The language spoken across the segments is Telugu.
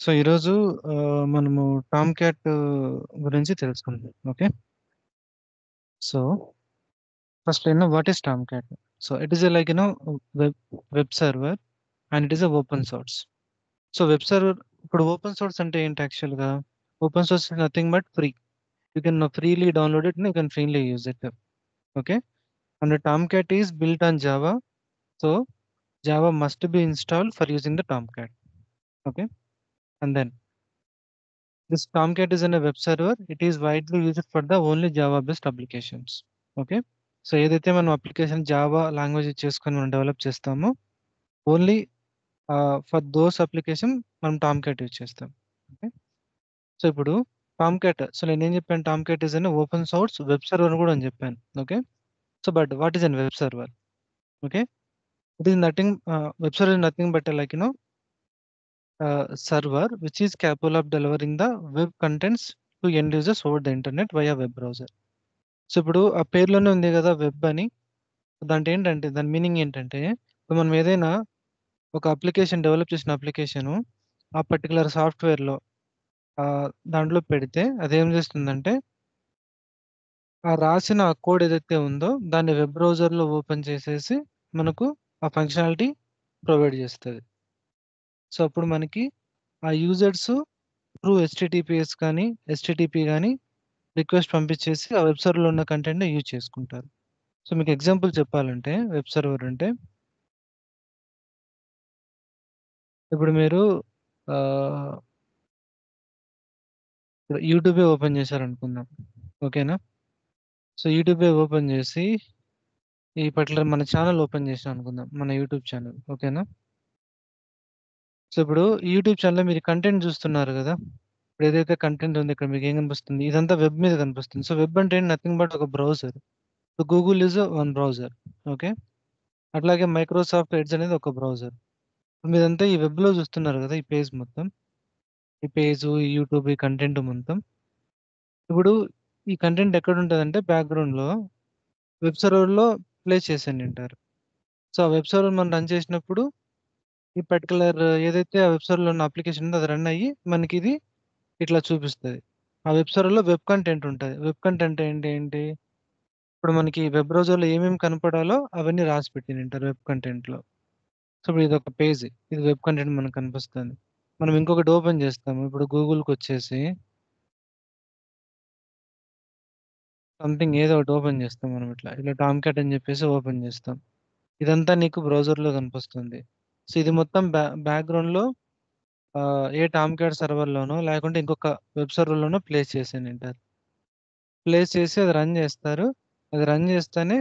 సో, ఈరోజు మనము టామ్ క్యాట్ గురించి తెలుసుకుందాం. Okay. So, first what is Tomcat? So, it is like web web server and it is open source. So, web server ఇప్పుడు ఓపెన్ సోర్స్ అంటే ఏంటి యాక్చువల్‌గా? Open source is nothing but free. You can freely download it and you can freely use it. Okay. And Tomcat is built on Java. So, Java must be installed for using the Tomcat. Okay. And then this Tomcat is in a web server. It is widely used for the only Java-based applications. Okay. So ఏదైతే మనం అప్లికేషన్ జావా లాంగ్వేజ్ చేసుకొని మనం డెవలప్ చేస్తామో ఓన్లీ ఫర్ దోస్ అప్లికేషన్ మనం టామ్ క్యాట్ యూజ్ చేస్తాం. ఓకే. సో ఇప్పుడు టామ్ క్యాట్, సో నేను ఏం చెప్పాను, Tom cat is an open source web server కూడా అని చెప్పాను. Okay. So but what is an web server? Okay. It is nothing, web server is nothing but like server which is capable of delivering the web contents to end users over the internet via web browser. So ఇప్పుడు ఆ పేరులోనే ఉంది కదా వెబ్ అని. దాంట్లో ఏంటంటే దాని మీనింగ్ ఏంటంటే ఇప్పుడు మనం ఏదైనా ఒక అప్లికేషన్ డెవలప్ చేసిన అప్లికేషను ఆ పర్టికులర్ సాఫ్ట్వేర్లో దాంట్లో పెడితే అదేం చేస్తుందంటే ఆ రాసిన కోడ్ ఏదైతే ఉందో దాన్ని వెబ్ బ్రౌజర్లో ఓపెన్ చేసేసి మనకు ఆ ఫంక్షనాలిటీ ప్రొవైడ్ చేస్తుంది. సో అప్పుడు మనకి ఆ యూజర్స్ త్రూ హెచ్టిటిపిఎస్ కానీ హెచ్టిటిపి కానీ రిక్వెస్ట్ పంపించేసి ఆ వెబ్ సర్వర్లో ఉన్న కంటెంట్ని యూజ్ చేసుకుంటారు. సో మీకు ఎగ్జాంపుల్ చెప్పాలంటే వెబ్ సర్వర్ అంటే ఇప్పుడు మీరు ఇప్పుడు యూట్యూబే ఓపెన్ చేశారనుకుందాం. ఓకేనా. సో యూట్యూబే ఓపెన్ చేసి ఈ పర్టికులర్ మన ఛానల్ ఓపెన్ చేసాం అనుకుందాం, మన యూట్యూబ్ ఛానల్. ఓకేనా. సో ఇప్పుడు ఈ యూట్యూబ్ ఛానల్లో మీరు కంటెంట్ చూస్తున్నారు కదా. ఇప్పుడు ఏదైతే కంటెంట్ ఉంది ఇక్కడ మీకు ఏం కనిపిస్తుంది, ఇదంతా వెబ్ మీద కనిపిస్తుంది. సో వెబ్ అంటే నథింగ్ బట్ ఒక browser. So Google is one browser. Okay. అట్లాగే మైక్రోసాఫ్ట్ ఎడ్జ్ అనేది ఒక బ్రౌజర్. మీరంతా ఈ వెబ్లో చూస్తున్నారు కదా, ఈ పేజ్ మొత్తం, ఈ పేజ్, ఈ యూట్యూబ్, ఈ కంటెంట్ మొత్తం. ఇప్పుడు ఈ కంటెంట్ ఎక్కడ ఉంటుందంటే బ్యాక్గ్రౌండ్లో వెబ్ సర్వర్లో ప్లేస్ చేసి ఉంటారు. సో ఆ వెబ్ సర్వర్ మనం రన్ చేసినప్పుడు ఈ పర్టికులర్ ఏదైతే ఆ వెబ్ సర్వర్లో ఉన్న అప్లికేషన్ ఉందో అది రన్ అయ్యి మనకి ఇది ఇట్లా చూపిస్తుంది. ఆ వెబ్ సర్వర్లో వెబ్ కంటెంట్ ఉంటుంది. వెబ్ కంటెంట్ ఏంటి ఏంటి ఇప్పుడు మనకి వెబ్ బ్రౌజర్లో ఏమేమి కనపడాలో అవన్నీ రాసి పెట్టింటారు వెబ్ కంటెంట్లో. సో ఇప్పుడు ఇది ఒక పేజ్, ఇది వెబ్ కంటెంట్ మనకు కనిపిస్తుంది. మనం ఇంకొకటి ఓపెన్ చేస్తాము. ఇప్పుడు గూగుల్కి వచ్చేసి సంథింగ్ ఏదో ఒకటి ఓపెన్ చేస్తాం. మనం ఇట్లా ఇట్లా టామ్ క్యాట్ అని చెప్పేసి ఓపెన్ చేస్తాం. ఇదంతా నీకు బ్రౌజర్లో కనిపిస్తుంది. సో ఇది మొత్తం బ్యాక్గ్రౌండ్లో ఏ టామ్ క్యాట్ సర్వర్లోనో లేకుంటే ఇంకొక వెబ్ సర్వర్లోనో ప్లేస్ చేసి ఉంటారు. ప్లేస్ చేసి అది రన్ చేస్తారు. అది రన్ చేస్తేనే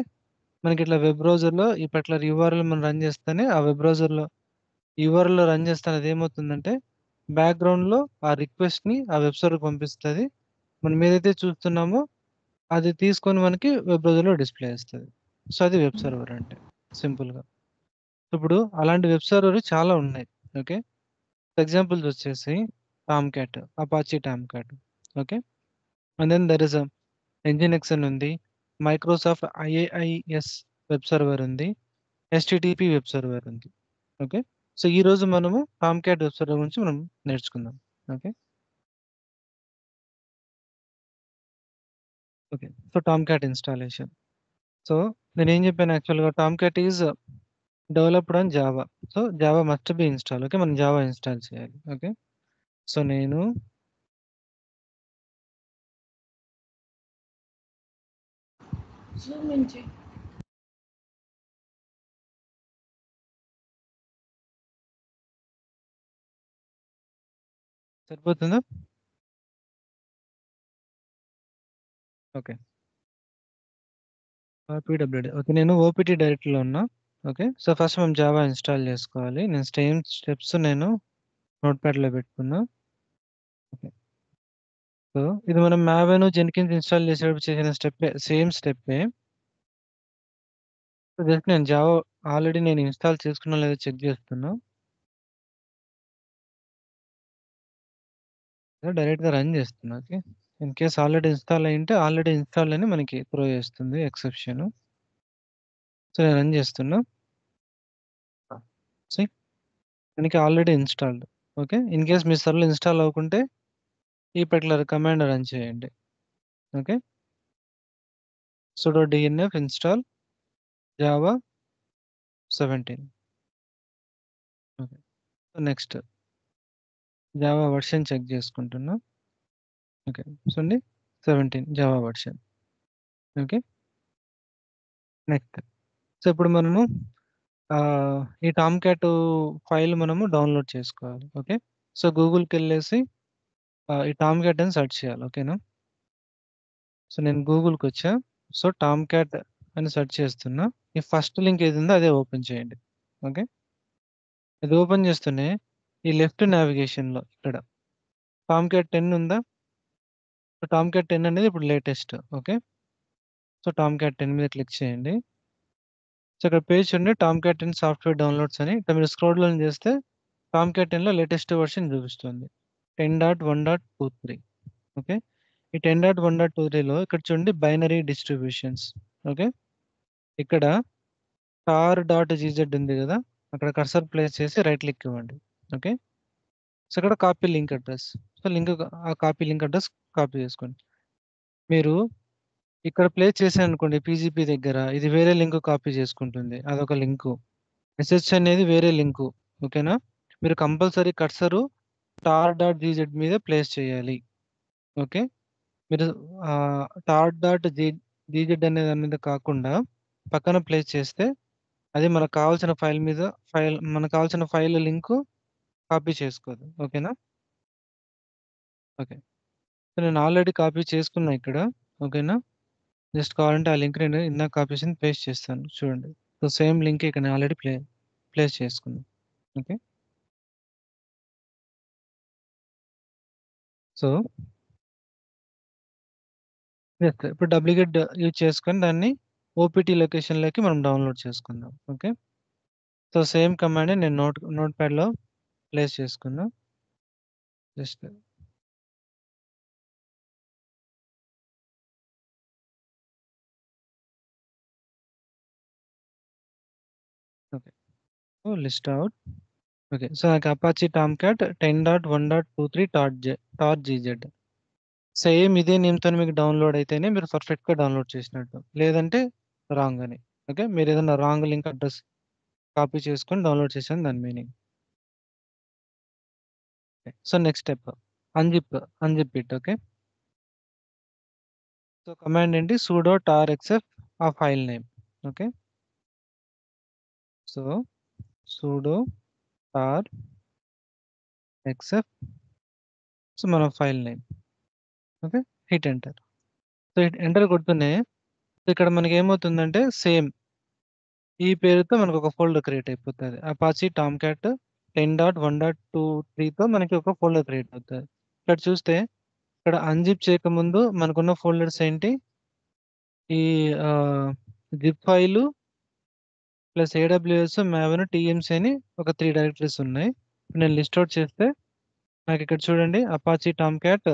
మనకి ఇట్లా వెబ్ బ్రౌజర్లో ఈ పర్టికులర్ యూఆర్ఎల్ మనం రన్ చేస్తేనే ఆ వెబ్ బ్రౌజర్లో యూఆర్ఎల్‌లో రన్ చేస్తానే అదేమవుతుందంటే బ్యాక్గ్రౌండ్‌లో ఆ రిక్వెస్ట్‌ని ఆ వెబ్ సర్వర్‌కి పంపిస్తది. మనం ఏదైతే చూస్తున్నామో అది తీసుకొని మనకి వెబ్ బ్రౌజర్‌లో డిస్‌ప్లే చేస్తది. సో అది వెబ్ సర్వర్ అంటే సింపుల్‌గా. ఇప్పుడు అలాంటి వెబ్ సర్వర్ చాలా ఉన్నాయి. ఓకే. ఎగ్జాంపుల్స్ వచ్చేసి Tomcat, Apache Tomcat. Okay. And then there is nginx అని ఉంది. మైక్రోసాఫ్ట్ ఐఏఐఎస్ వెబ్ సర్వర్ ఉంది. హెచ్‌టిటిపి వెబ్ సర్వర్ ఉంది. ఓకే. సో ఈరోజు మనము టామ్ క్యాట్ వెబ్ సర్వర్ గురించి మనం నేర్చుకుందాం. Okay. Okay. So Tomcat installation. So నేనేం చెప్పాను యాక్చువల్‌గా Tomcat is developed on Java. So Java must be install. Okay. మనం జావా ఇన్‌స్టాల్ చేయాలి. ఓకే. సో నేను జూమ్ నుంచి సరిపోతుందా? ఓకే. పీడబ్ల్యూడీ. ఓకే. నేను ఓపీటీ డైరెక్టరీలో ఉన్నా. ఓకే. సో ఫస్ట్ మనం జావా ఇన్‌స్టాల్ చేసుకోవాలి. నేను సేమ్ స్టెప్స్ నేను నోట్‌ప్యాడ్‌లో పెట్టుకున్నా. ఓకే. సో ఇది మనం మావెన్, జెన్కిన్స్ ఇన్‌స్టాల్ చేసేటప్పుడు చేసిన స్టెప్పే. సేమ్ స్టెప్పే. సో జస్ట్ నేను జావా ఆల్రెడీ నేను ఇన్‌స్టాల్ చేసుకున్నానో లేదో చెక్ చేస్తున్నా. డైరెక్ట్‌గా రన్ చేస్తున్నా. Okay. In case already install అయ్యుంటే ఆల్రెడీ ఇన్‌స్టాల్డ్ అని మనకి త్రో చేస్తుంది ఎక్సెప్షన్. సో నేను రన్ చేస్తున్నా. సీ మనకి already installed. Okay. In case మీ సర్వర్‌లో ఇన్‌స్టాల్ అవ్వకుంటే ఈ పర్టిక్యులర్ కమాండ్ రన్ చేయండి. Okay. sudo dnf install java 17. Okay. Next Java version check చేసుకుంటున్నా. ఓకే. చూడండి 17 Java version. Okay. Next. So, ఇప్పుడు మనము ఈ టామ్ క్యాట్ ఫైల్ మనము డౌన్‌లోడ్ చేసుకోవాలి. ఓకే. సో, గూగుల్‌కెళ్ళేసి ఈ టామ్ క్యాట్ అని సెర్చ్ చేయాలి. ఓకేనా? సో, నేను గూగుల్‌కొచ్చా. సో, టామ్ క్యాట్ అని సెర్చ్ చేస్తున్నా. ఈ ఫస్ట్ లింక్ ఏదుందో అదే ఓపెన్ చేయండి. ఓకే. అది ఓపెన్ చేస్తూనే ఈ లెఫ్ట్ నావిగేషన్‌లో ఇక్కడ టామ్ క్యాట్ 10 ఉందా? సో, టామ్ క్యాట్ 10 అనేది ఇప్పుడు latest. Okay. So, Tom cat 10 మీద క్లిక్ చేయండి. సో, ఇక్కడ పేజ్ చూడండి టామ్ క్యాట్ 10 సాఫ్ట్‌వేర్ డౌన్‌లోడ్స్ అని. ఇక్కడ మీరు స్క్రోల్ డౌన్ చేస్తే టామ్ క్యాట్ 10లో లేటెస్ట్ వెర్షన్ చూపిస్తుంది. 10.1.23. ఓకే. ఈ 10.1.23లో ఇక్కడ చూడండి బైనరీ డిస్ట్రిబ్యూషన్స్. ఓకే. ఇక్కడ tar.gz ఉంది గదా! అక్కడ కర్సర్ ప్లేస్ చేసి రైట్ క్లిక్ ఇవ్వండి. ఓకే. సో, ఇక్కడ కాపీ లింక్ అడ్రెస్. సో, ఆ కాపీ లింక్ అడ్రెస్ కాపీ చేసుకోండి. మీరు ఇక్కడ ప్లేస్ చేశారనుకోండి పీజీపీ దగ్గర ఇది వేరే లింక్ కాపీ చేసుకుంటుంది. అదొక లింకు. ఎస్ఎస్ అనేది వేరే లింకు. ఓకేనా? మీరు కంపల్సరీ కర్సరు tar.gz మీద ప్లేస్ చేయాలి. ఓకే. మీరు tar.gz అనే దాని మీద కాకుండా పక్కన ప్లేస్ చేస్తే అది మనకు కావాల్సిన మనకు కావాల్సిన ఫైల్ లింకు కాపీ చేసుకోదు. ఓకేనా? ఓకే. సో, నేను ఆల్రెడీ కాపీ చేసుకున్నా ఇక్కడ. ఓకేనా? జస్ట్ కావాలంటే ఆ లింక్ నేను ఇందాక కాపీ చేసింది పేస్ట్ చేస్తాను. చూడండి. సో, సేమ్ లింక్ ఇక్కడ నేను ఆల్రెడీ ప్లేస్ చేసుకున్నా. ఓకే. So, yes. ఇప్పుడు డబ్లీగెట్ యూజ్ చేసుకొని దాన్ని ఓపీటీ లొకేషన్‌లోకి మనం డౌన్‌లోడ్ చేసుకుందాం. ఓకే. సో, సేమ్ కమాండ్‌ని నేను నోట్‌ప్యాడ్‌లో ప్లేస్ చేసుకున్నా. Just okay. So, list out. Okay. So, నాకు Apache Tomcat 10.1.23 tar GZ. Same ఇదే నేమ్‌తోని మీకు డౌన్‌లోడ్ అయితేనే మీరు పర్ఫెక్ట్‌గా డౌన్‌లోడ్ చేసినట్టు. లేదంటే రాంగ్ అని. ఓకే. మీరేదైనా రాంగ్ లింక్ అడ్రెస్ కాపీ చేసుకొని డౌన్‌లోడ్ చేశాను దాని meaning. Okay. So, next step unzip it. Okay. So, command ఏంటి sudo tar_xf ఆ file name. Okay. So, sudo tar_xf so, మన file name. Okay. Hit enter. So, enter కొడుతూనే ఇక్కడ మనకేమవుతుందంటే సేమ్ ఈ పేరుతో మనకొక ఫోల్డర్ క్రియేట్ అయిపోతది. అపాచీ టామ్‌క్యాట్ 10.1.23తో మనకి ఒక ఫోల్డర్ క్రియేట్ అవుతది. ఇక్కడ చూస్తే ఇక్కడ అన్‌జిప్ చేయకముందు మనకున్న ఫోల్డర్స్ ఏంటి? ఈ ఆహ్, zip file plus AWS, Maven, TMC అని ఒక 3 డైరెక్టరీస్ ఉన్నాయి. ఇప్పుడు నేను లిస్ట్ ఔట్ చేస్తే నాకిక్కడ చూడండి అపాచీ టామ్‌క్యాట్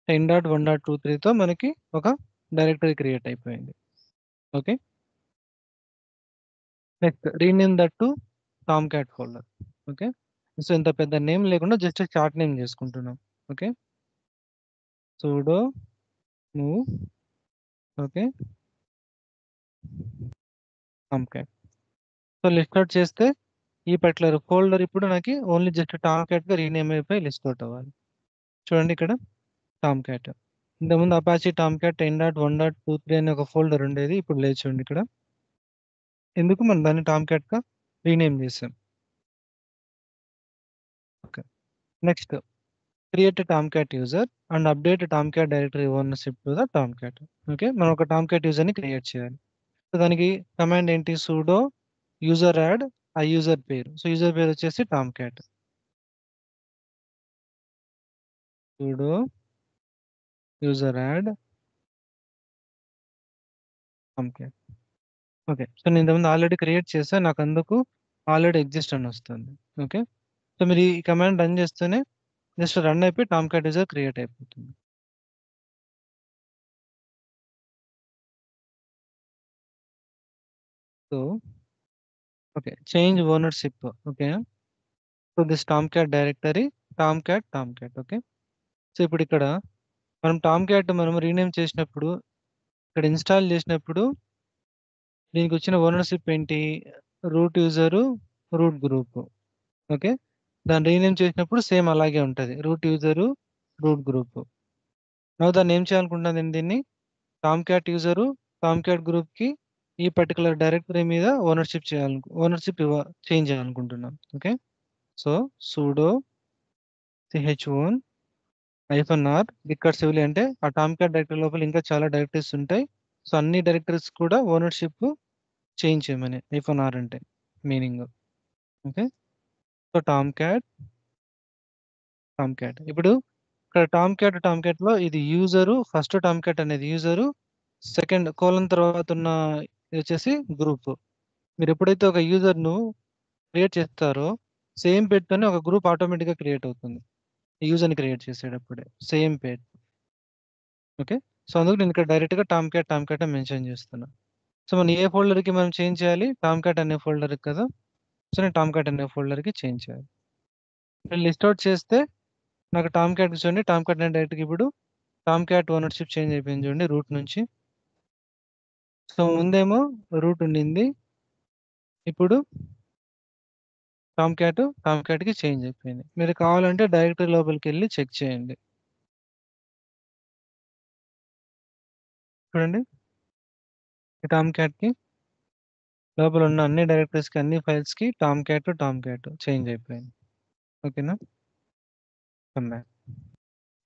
10.1.23తో మనకి ఒక డైరెక్టరీ క్రియేట్ అయిపోయింది. Okay. Next rename that to Tomcat folder. Okay. So, ఇంత పెద్ద నేమ్ లేకుండా జస్ట్ షార్ట్ నేమ్ చేసుకుంటున్నాం. Okay. sudo move okay. Tomcat. So, list out చేస్తే ఈ పర్టిక్యులర్ ఫోల్డర్ ఇప్పుడు నాకి ఓన్లీ జస్ట్ టామ్‌క్యాట్‌గా రీనేమ్ అయిపోయి లిస్ట్ ఔట్ అవ్వాలి. చూడండి ఇక్కడ టామ్‌క్యాట్. ఇంతకుముందు అపాచీ టామ్‌క్యాట్ 10.1.23 అనే ఒక ఫోల్డర్ ఉండేది. ఇప్పుడు లేదు చూడండి ఇక్కడ. ఎందుకు మనం దాన్ని టామ్‌క్యాట్‌గా రీనేమ్ చేసాం. Okay. Next create a Tomcat user and update Tomcat directory ownership to the Tomcat. Okay. మనం ఒక టామ్‌క్యాట్ యూజర్‌ని క్రియేట్ చేయాలి. సో, దానికి కమాండ్ ఏంటి sudo యూజర్ యాడ్ ఆ యూజర్ పేరు. సో, యూజర్ పేరు వచ్చేసి Tomcat. sudo user add Tomcat. Okay. So, నేను ఇంతకుముందు ఆల్రెడీ క్రియేట్ చేశా. నాకందుకు ఆల్రెడీ ఎగ్జిస్ట్ అని వస్తుంది. ఓకే. సో, మీరు ఈ కమాండ్ రన్ చేస్తూనే జస్ట్ రన్ అయిపోయి టామ్‌క్యాట్ యూజర్ క్రియేట్ అయిపోతుంది. So, okay. Change ownership. Okay. So this Tomcat directory Tomcat. Okay. So ఇప్పుడు ఇక్కడ మనం టామ్క్యాట్ మనం రీనేమ్ చేసినప్పుడు, ఇక్కడ ఇన్స్టాల్ చేసినప్పుడు దీనికి వచ్చిన ఓనర్షిప్ ఏంటి? Root user, root group. Okay. దాన్ని రీనేమ్ చేసినప్పుడు సేమ్ అలాగే ఉంటుంది, రూట్ యూజరు, రూట్ గ్రూప్. దాన్ని ఏం చేయాలనుకుంటున్నాను నేను దీన్ని టామ్క్యాట్ యూజరు, టామ్క్యాట్ గ్రూప్ కి ఈ పర్టికులర్ డైరెక్టరీ మీద ఓనర్షిప్ చేంజ్ చేయాలనుకుంటున్నాను. Okay. So sudo chown -r record సివిలి అంటే ఆ టామ్క్యాట్ డైరెక్టరీ లోపల ఇంకా చాలా డైరెక్టరీస్ ఉంటాయి. సో అన్ని డైరెక్టరీస్ కూడా ఓనర్షిప్ చేంజ్ చేయమని -r అంటే మీనింగ్. ఓకే. సో టామ్క్యాట్ ఇప్పుడు ఇక్కడ టామ్క్యాట్ లో ఇది యూజరు, ఫస్ట్ టామ్క్యాట్ అనేది యూజరు, సెకండ్ కోలన్ తర్వాత ఉన్న ఇది వచ్చేసి గ్రూప్. మీరు ఎప్పుడైతే ఒక యూజర్ ను క్రియేట్ చేస్తారో సేమ్ పేరుతోనే ఒక గ్రూప్ ఆటోమేటిక్ గా క్రియేట్ అవుతుంది యూజర్ ని క్రియేట్ చేసేటప్పుడే సేమ్ పేరు. ఓకే. సో అందుకు నేను ఇక్కడ డైరెక్ట్ గా టామ్క్యాట్ అని మెన్షన్ చేస్తున్నా. సో మనం ఏ ఫోల్డర్ కి మనం చేంజ్ చేయాలి? టామ్క్యాట్ అనే ఫోల్డర్ కదా. సో నేను టామ్క్యాట్ అనే ఫోల్డర్ కి చేంజ్ చేయాలి. నేను లిస్ట్ అవుట్ చేస్తే నాకు టామ్క్యాట్ చూడండి, టామ్క్యాట్ అనే డైరెక్ట్ ఇప్పుడు టామ్క్యాట్ ఓనర్షిప్ చేంజ్ అయిపోయింది చూడండి రూట్ నుంచి. సో ముందేమో రూట్ ఉండింది, ఇప్పుడు టామ్క్యాట్ కి చేంజ్ అయిపోయింది. మీరు కావాలంటే డైరెక్టరీ లోపలికి వెళ్ళి చెక్ చేయండి. చూడండి ఈ టామ్క్యాట్ కి లోపల ఉన్న అన్ని డైరెక్టరీస్ కి అన్ని ఫైల్స్ కి టామ్క్యాట్ చేంజ్ అయిపోయింది. ఓకేనా.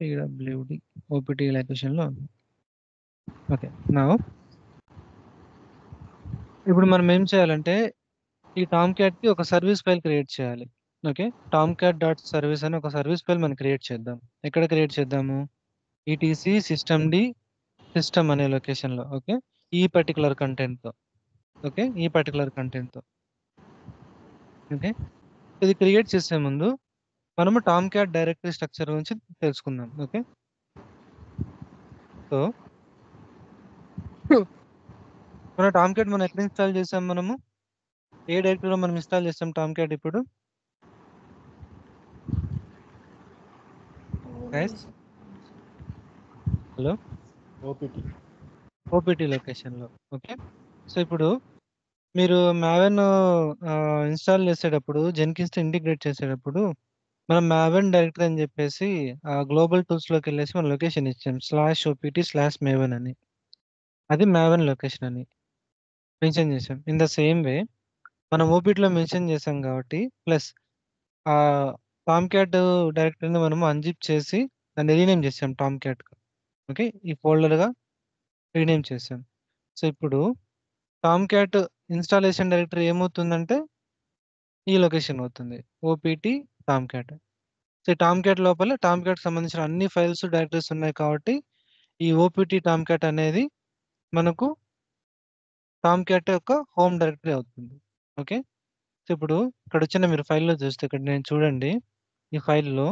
pwd opt లొకేషన్ లో ఉంది. ఓకే. నా ఇప్పుడు మనం ఏం చేయాలంటే ఈ టామ్క్యాట్ కి ఒక సర్వీస్ ఫైల్ క్రియేట్ చేయాలి. ఓకే. టామ్క్యాట్ డాట్ సర్వీస్ అని ఒక సర్వీస్ ఫైల్ మనం క్రియేట్ చేద్దాం. ఎక్కడ క్రియేట్ చేద్దాము? ఈటీసీ సిస్టమ్ అనే లొకేషన్ లో. ఓకే. ఈ పర్టికులర్ కంటెంట్ తో. ఓకే. ఓకే. ఇది క్రియేట్ చేసే ముందు మనము టామ్క్యాట్ డైరెక్టరీ స్ట్రక్చర్ గురించి తెలుసుకుందాం. ఓకే. సో మన టామ్క్యాట్ మనం ఎక్కడ ఇన్స్టాల్ చేసాం? మనము ఏ డైరెక్టరీలో మనం ఇన్స్టాల్ చేసాం టామ్క్యాట్ ఇప్పుడు? హలో, ఓపీటీ లొకేషన్ లో. ఓకే. సో ఇప్పుడు మీరు మావెన్ ఇన్స్టాల్ చేసేటప్పుడు జెన్కిన్స్ తో ఇంటిగ్రేట్ చేసేటప్పుడు మనం మావెన్ డైరెక్టరీ అని చెప్పేసి గ్లోబల్ టూల్స్ లోకి వెళ్ళేసి మన లొకేషన్ ఇచ్చాం /opt/maven అని. అది మావెన్ లొకేషన్ అని మెన్షన్ చేసాం. ఇన్ ద సేమ్ వే మనం ఓపీటీలో మెన్షన్ చేసాం కాబట్టి ప్లస్ ఆ టామ్క్యాట్ డైరెక్టరీని మనం అన్జిప్ చేసి దాన్ని రీనేమ్ చేసాం టామ్క్యాట్. ఓకే. ఈ ఫోల్డర్ గా రీనేమ్ చేసాం. సో ఇప్పుడు టామ్క్యాట్ ఇన్స్టాలేషన్ డైరెక్టరీ ఏమవుతుందంటే ఈ లొకేషన్ అవుతుంది, ఓపీటీ టామ్క్యాట్. సో టామ్క్యాట్ లోపల టామ్క్యాట్ సంబంధించిన అన్ని ఫైల్స్ డైరెక్టరీస్ ఉన్నాయి కాబట్టి ఈ ఓపీటీ టామ్క్యాట్ అనేది మనకు టామ్క్యాట్ యొక్క హోమ్ డైరెక్టరీ అవుతుంది. ఓకే. సో ఇప్పుడు ఇక్కడ వచ్చిన మీరు ఫైల్లో చూస్తే ఇక్కడ నేను చూడండి ఈ ఫైల్లో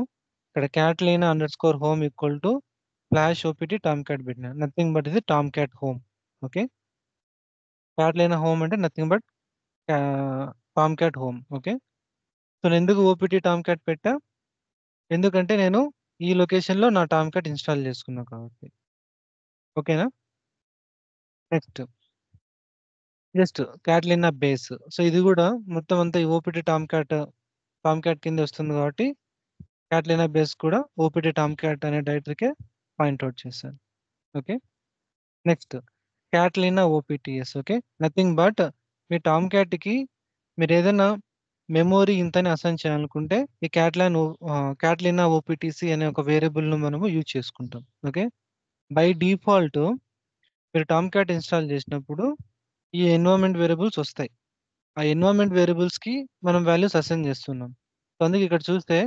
ఇక్కడ catalina_home /opt టామ్క్యాట్ పెట్టిన నథింగ్ బట్ ఇది Tomcat home. Okay. catalina home అంటే nothing but Tomcat home. Okay. So నేను ఎందుకు ఓపీటీ టామ్క్యాట్ పెట్టా? ఎందుకంటే నేను ఈ లొకేషన్ లో నా టామ్క్యాట్ ఇన్స్టాల్ చేసుకున్నా కాబట్టి. ఓకేనా. Next just Catalina base. So ఇది కూడా మొత్తం అంతా ఈ ఓపీటీ టామ్క్యాట్ కింద వస్తుంది కాబట్టి క్యాట్లినా బేస్ కూడా ఓపీటీ టామ్క్యాట్ అనే డైరెక్టరీకే పాయింట్అవుట్ చేశాను. Okay. Next Catalina OPTS. Okay. Nothing but మీ టామ్క్యాట్ కి మీరు ఏదైనా మెమొరీ ఇంతని అసైన్ చేయాలనుకుంటే ఈ క్యాట్లినా ఓపీటీసీ అనే ఒక వేరియబుల్ ను మనము యూజ్ చేసుకుంటాం. ఓకే. బై డిఫాల్ట్ మీరు టామ్క్యాట్ ఇన్స్టాల్ చేసినప్పుడు ఈ ఎన్విరాన్మెంట్ వేరియబుల్స్ వస్తాయి. ఆ ఎన్విరాన్మెంట్ వేరియబుల్స్ కి మనం వాల్యూస్ అసైన్ చేస్తున్నాం. సో అందుకే ఇక్కడ చూస్తే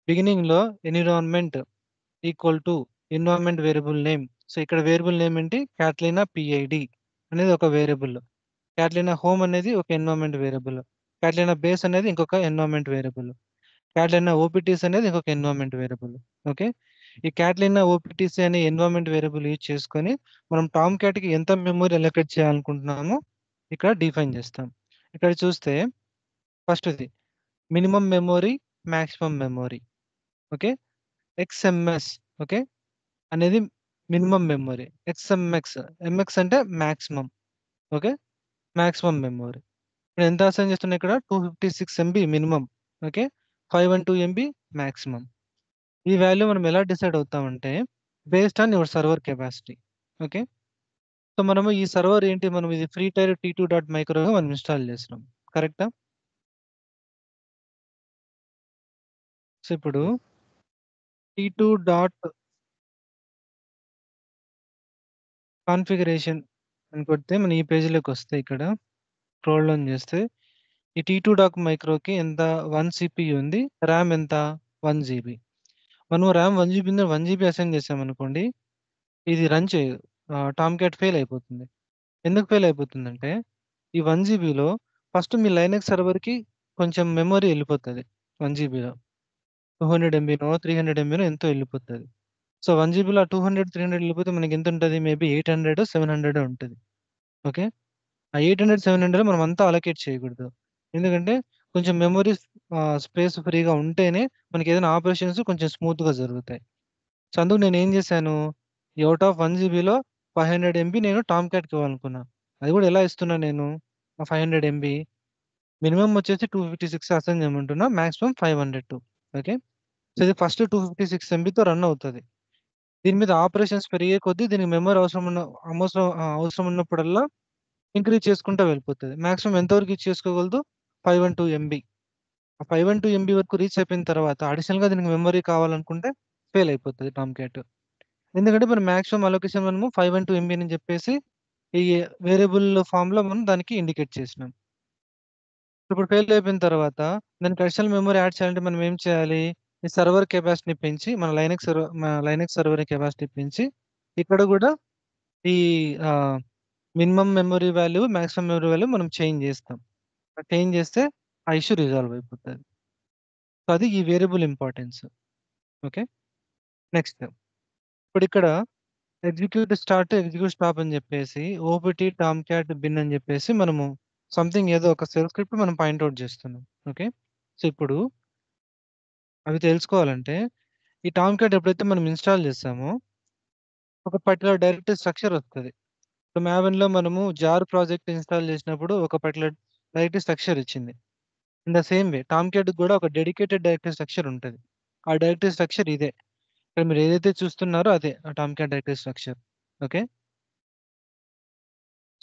బిగినింగ్ లో environment equal to environment variable name. So ఇక్కడ వేరియబుల్ నేమ్ ఏంటి? క్యాట్లినా పిఐడి అనేది ఒక వేరియబుల్, క్యాట్లినా హోమ్ అనేది ఒక ఎన్విరాన్మెంట్ వేరియబుల్, క్యాట్లినా బేస్ అనేది ఇంకొక ఎన్విరాన్మెంట్ వేరియబుల్, క్యాట్లినా ఓపీటీస్ అనేది ఇంకొక ఎన్విరాన్మెంట్ వేరియబుల్. ఓకే. ఈ క్యాట్లినా ఓపీటీసీ అనే ఎన్విరాన్మెంట్ వేరియబుల్ యూజ్ చేసుకొని మనం టామ్క్యాట్ కి ఎంత మెమరీ అలొకేట్ చేయాలనుకుంటున్నామో ఇక్కడ డిఫైన్ చేస్తాం. ఇక్కడ చూస్తే ఫస్ట్ ఇది minimum memory, maximum memory. Okay. XMS okay అనేది మినిమం మెమరీ. ఎంఎక్స్ అంటే మాక్సిమం. ఓకే. Maximum memory. నేను ఎంత అసైన్ చేస్తున్నా ఇక్కడ 256 MB minimum. Okay. 512 MB maximum. ఈ వాల్యూ మనం ఎలా డిసైడ్ అవుతామంటే based on your server capacity. Okay. So మనము ఈ సర్వర్ ఏంటి, మనం ఇది ఫ్రీ టైర్ T2 డాట్ మైక్రోగా మనం ఇన్స్టాల్ చేస్తున్నాం. కరెక్టా? సో ఇప్పుడు T2 డాట్ కాన్ఫిగరేషన్ అని కొడితే మన ఈ పేజీలోకి వస్తే ఇక్కడ స్క్రోల్ డౌన్ చేస్తే ఈ T2 డాక్ మైక్రోకి ఎంత 1 CPU ఉంది, ర్యామ్ ఎంత 1 GB. మనం ర్యామ్ 1 GB 1 GB అసైన్ చేసామనుకోండి, ఇది రన్ చేయదు. టామ్ క్యాట్ ఫెయిల్ అయిపోతుంది. ఎందుకు ఫెయిల్ అయిపోతుందంటే ఈ 1 జీబీలో ఫస్ట్ మీ లైనక్స్ సర్వర్కి కొంచెం మెమరీ వెళ్ళిపోతుంది. 1 జీబీలో 200 ఎంబీనో 300 ఎంబీనో ఎంతో వెళ్ళిపోతుంది. సో 1 జీబీలో 200 300 వెళ్ళిపోతే మనకి ఎంత ఉంటుంది, మేబీ 800 700 ఉంటుంది. ఓకే. ఆ 800 700 మనం అంతా అలొకేట్ చేయకూడదు. ఎందుకంటే కొంచెం మెమరీ స్పేస్ ఫ్రీగా ఉంటేనే మనకి ఏదైనా ఆపరేషన్స్ కొంచెం స్మూత్గా జరుగుతాయి. సో అందుకు నేను ఏం చేశాను, ఈ అవుట్ ఆఫ్ 1 జీబీలో 500 ఎంబీ నేను టామ్ క్యాట్కి ఇవ్వాలనుకున్నా. అది కూడా ఎలా ఇస్తున్నా నేను, ఆ 500 ఎంబీ మినిమం వచ్చేసి 256 అసైన్ చేయమంటున్నా, మాక్సిమం 502. ఓకే. సో ఇది ఫస్ట్ 256 ఎంబీతో రన్ అవుతుంది. దీని మీద ఆపరేషన్స్ పెరిగే కొద్దీ దీనికి మెమరీ అవసరం ఉన్నప్పుడల్లా ఇంక్రీజ్ చేసుకుంటూ వెళ్ళిపోతుంది. మాక్సిమం ఎంతవరకు చేసుకోగలదు, 512 ఎంబీ. ఆ 512 ఎంబీ వరకు రీచ్ అయిపోయిన తర్వాత అడిషనల్గా దీనికి మెమరీ కావాలనుకుంటే ఫెయిల్ అయిపోతుంది టామ్ క్యాట్. ఎందుకంటే మనం మాక్సిమం అలొకేషన్ మనము 512 ఎంబీ అని చెప్పేసి ఈ వేరియబుల్ ఫామ్ లో మనం దానికి ఇండికేట్ చేసినాం. ఇప్పుడు ఫెయిల్ అయిపోయిన తర్వాత దానికి అడిషనల్ మెమరీ యాడ్ చేయాలంటే మనం ఏం చేయాలి, ఈ సర్వర్ కెపాసిటీ పెంచి మన లైనక్స్ సర్వర్ కెపాసిటీ పెంచి ఇక్కడ కూడా ఈ minimum memory value maximum memory value మనం చేంజ్ చేస్తాం. చేంజ్ చేస్తే ఆ ఇష్యూ రిజాల్వ్ అయిపోతుంది. సో అది ఈ వేరియబుల్ ఇంపార్టెన్స్. ఓకే. నెక్స్ట్ ఇప్పుడు ఇక్కడ ఎగ్జిక్యూట్ స్టార్ట్, ఎగ్జిక్యూట్ స్టాప్ అని చెప్పేసి ఓపిటి టామ్ క్యాట్ బిన్ అని చెప్పేసి మనము సంథింగ్ ఏదో ఒక సెల్ స్క్రిప్ట్ మనం పాయింట్అవుట్ చేస్తున్నాం. ఓకే. సో ఇప్పుడు అవి తెలుసుకోవాలంటే ఈ టామ్ క్యాట్ ఎప్పుడైతే మనం ఇన్స్టాల్ చేస్తామో ఒక పర్టికులర్ డైరెక్టరీ స్ట్రక్చర్ వస్తుంది. ఇప్పుడు మ్యావెన్ లో మనము జార్ ప్రాజెక్ట్ ఇన్స్టాల్ చేసినప్పుడు ఒక పర్టికులర్ డైరెక్టరీ స్ట్రక్చర్ ఇచ్చింది. In the same way Tom cat కూడా ఒక డెడికేటెడ్ డైరెక్టరీ స్ట్రక్చర్ ఉంటుంది. ఆ డైరెక్టరీ స్ట్రక్చర్ ఇదే. ఇక్కడ మీరు ఏదైతే చూస్తున్నారో అదే ఆ Tom cat directory structure. Okay.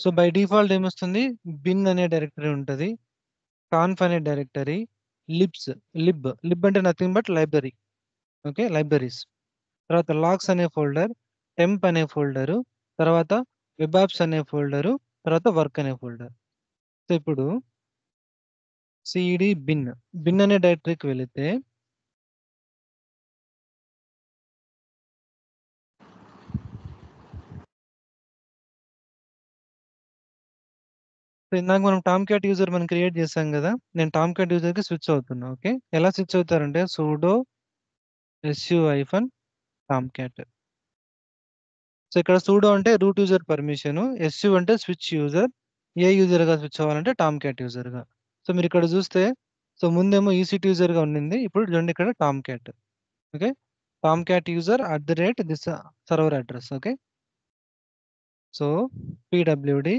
So by default ఏమొస్తుంది, బిన్ అనే డైరెక్టరీ ఉంటుంది, కాన్ఫ్ అనే డైరెక్టరీ, లిబ్ అంటే nothing but library. Okay. Libraries. తర్వాత లాగ్స్ అనే ఫోల్డర్, టెంప్ అనే ఫోల్డరు, తర్వాత వెబ్ యాప్స్ అనే ఫోల్డరు, తర్వాత వర్క్ అనే ఫోల్డర్. సో ఇప్పుడు సిడి బిన్ అనే డైరెక్టరీకి వెళితే సో ఇందాక మనం టామ్ క్యాట్ యూజర్ మనం క్రియేట్ చేసాం కదా, నేను టామ్ క్యాట్ యూజర్ కి స్విచ్ అవుతున్నా. ఓకే. ఎలా switch అవుతారంటే sudo su -tomcat. So ఇక్కడ sudo అంటే రూట్ యూజర్ పర్మిషన్, su అంటే స్విచ్ యూజర్, ఏ యూజర్ గా స్విచ్ అవ్వాలంటే టామ్ క్యాట్ యూజర్ గా. సో మీరు ఇక్కడ చూస్తే సో ముందేమో ఈసీటీ యూజర్ గా ఉండింది, ఇప్పుడు చూడండి ఇక్కడ Tom cat. Okay. Tom cat user @this server address. Okay. So pwd.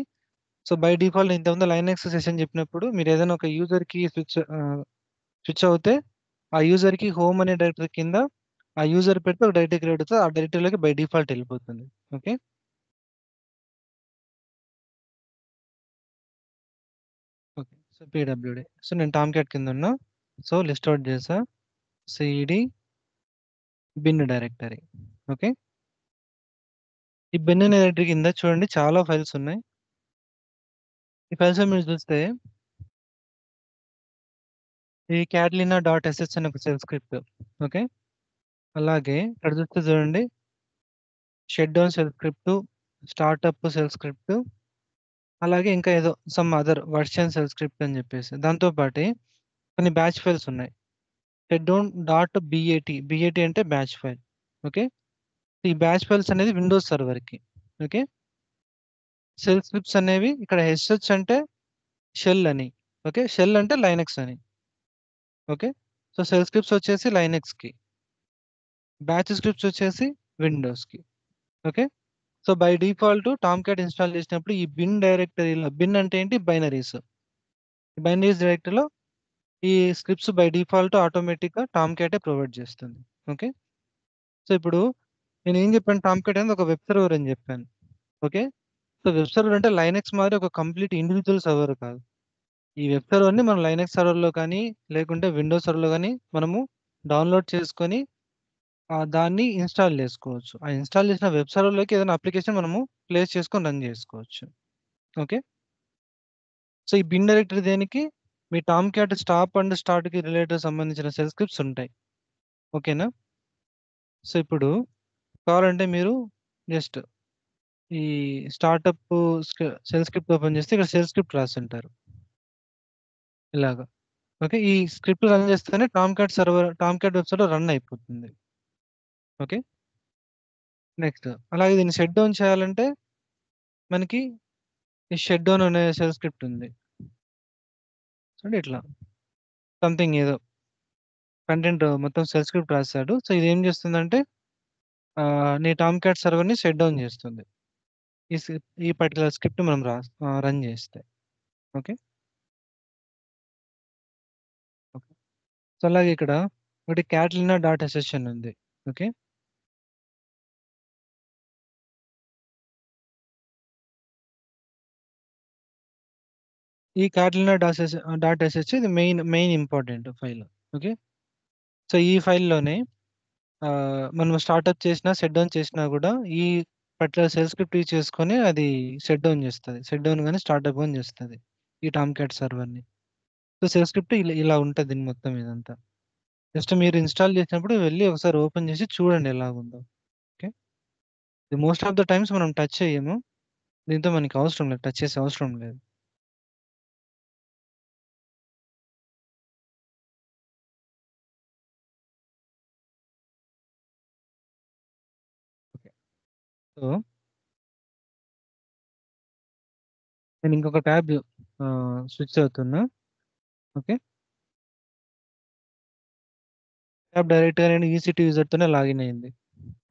So by default ఇంతకుముందు లైనక్స్ సెషన్ చెప్పినప్పుడు మీరు ఏదైనా ఒక యూజర్ కి స్విచ్ అవుతే ఆ యూజర్ కి హోమ్ అనే డైరెక్టరీ కింద ఆ యూజర్ పెడితే ఒక డైరెక్టరీ క్రియేట్ అవుతుంది, ఆ డైరెక్టరీలోకి బై డిఫాల్ట్ వెళ్ళిపోతుంది. Okay. Okay. So PWD. So నేను టామ్ క్యాట్ కింద ఉన్నా. సో లిస్ట్ అవుట్ చేసా సిడి బిన్ డైరెక్టరీ. ఓకే. ఈ బిన్ అనే డైరెక్టరీ కింద చూడండి చాలా ఫైల్స్ ఉన్నాయి. ఈ ఫైల్స్ మీరు చూస్తే ఈ క్యాట్లినా డాట్ ఎస్ఎస్ అని ఒక సెల్ స్క్రిప్ట్. ఓకే. అలాగే ఇక్కడ చూస్తే చూడండి shut down cell script, startup cell script, అలాగే ఇంకా ఏదో some other version cell script అని చెప్పేసి దాంతో పాటు కొన్ని బ్యాచ్ ఫైల్స్ ఉన్నాయి. షట్ డౌన్ డాట్ బిఏటి అంటే బ్యాచ్ ఫైల్. ఓకే. ఈ బ్యాచ్ ఫైల్స్ అనేది విండోస్ సర్వర్ కి. ఓకే. షెల్ స్క్రిప్ట్స్ అనేవి ఇక్కడ ఎస్హెచ్ అంటే షెల్ అని. ఓకే. షెల్ అంటే లైనక్స్ అని. ఓకే. సో, షెల్ స్క్రిప్ట్స్ వచ్చేసి లైనక్స్‌కి. బ్యాచ్ స్క్రిప్ట్స్ వచ్చేసి విండోస్‌కి. Okay. So, by default Tomcat install చేసినప్పుడు ఈ బిన్ డైరెక్టరీలో బిన్ అంటే ఏంటి? బైనరీస్. బైనరీస్ డైరెక్టరీలో ఈ స్క్రిప్ట్స్ బై డిఫాల్ట్ ఆటోమేటిక్‌గా టామ్‌క్యాటే ప్రొవైడ్ చేస్తుంది. ఓకే. సో, ఇప్పుడు నేనేం చెప్పాను టామ్‌క్యాట్ అనేది ఒక వెబ్ సర్వర్ అని చెప్పాను. ఓకే. సో, వెబ్ సర్వర్ అంటే లైనక్స్ మాదిరి ఒక కంప్లీట్ ఇండివిడ్యువల్ సర్వర్ కాదు. ఈ వెబ్ సర్వర్‌ని మనం లైనక్స్ సర్వర్‌లో కానీ, లేకుంటే విండోస్ సర్వర్‌లో గానీ మనము డౌన్‌లోడ్ చేసుకొని దాన్ని ఇన్‌స్టాల్ చేసుకోవచ్చు. ఆ ఇన్‌స్టాల్ చేసిన వెబ్ సర్వర్‌లోకి ఏదైనా అప్లికేషన్ మనము ప్లేస్ చేసుకొని రన్ చేసుకోవచ్చు. ఓకే. సో, ఈ బిన్ డైరెక్టరీ దేనికి? మీ టామ్‌క్యాట్ స్టాప్ అండ్ స్టార్ట్‌కి రిలేటెడ్ సంబంధించిన షెల్ స్క్రిప్ట్స్ ఉంటాయి. ఓకేనా? సో, ఇప్పుడు కావాలంటే మీరు జస్ట్ ఈ స్టార్టప్ షెల్ స్క్రిప్ట్ ఓపెన్ చేస్తే ఇక్కడ షెల్ స్క్రిప్ట్ రాసుంటారు. ఇలాగ. ఓకే. ఈ స్క్రిప్ట్ రన్ చేస్తేనే టామ్‌క్యాట్ వెబ్ సర్వర్ రన్ అయిపోతుంది. ఓకే. నెక్స్ట్ అలాగే దీన్ని షట్ డౌన్ చేయాలంటే మనకి ఈ షట్ డౌన్ అనే షెల్ స్క్రిప్ట్ ఉంది. చూడండి ఇట్లా సంథింగ్ ఏదో కంటెంట్ మొత్తం షెల్ స్క్రిప్ట్ రాసాడు. సో, ఇదేం చేస్తుందంటే నీ టామ్‌క్యాట్ సర్వర్‌ని షట్ డౌన్ చేస్తుంది. ఈ పర్టిక్యులర్ స్క్రిప్ట్ మనం రన్ చేస్తే. ఓకే. ఓకే. సో, అలాగే ఇక్కడ ఒకటి క్యాట్‌లినా డాట్ ష్ అని ఉంది. ఓకే. ఈ క్యాట్‌లినా డాట్ ష్ ఇది main important file. Okay. So, ఈ ఫైల్‌లోనే మనం స్టార్టప్ చేసినా, షట్ డౌన్ చేసినా గూడా ఈ పర్టిక్యులర్ షెల్ స్క్రిప్ట్ యూజ్ చేసుకొని అది షట్ డౌన్ చేస్తది. షట్ డౌన్ గాని, స్టార్టప్ గాని చేస్తది. ఈ టామ్‌క్యాట్ సర్వర్‌ని. సో, షెల్ స్క్రిప్ట్ ఇలా ఉంటది దీని మొత్తం ఇదంతా. జస్ట్ మీరు ఇన్‌స్టాల్ చేసినప్పుడు వెళ్లి ఒకసారి ఓపెన్ చేసి చూడండి ఎలాగుందో. Okay. Most of the times మనం టచ్ చెయ్యము. దీంతో మనకి అవసరం లేదు. టచ్ చేసే అవసరం లేదు. ఓకే. సో, నేను ఇంకొక ట్యాబ్ స్విచ్ అవుతున్నా. ఓకే. ట్యాబ్ డైరెక్ట్‌గా నేను ఈసీ2 యూజర్‌తోనే లాగిన్ అయింది.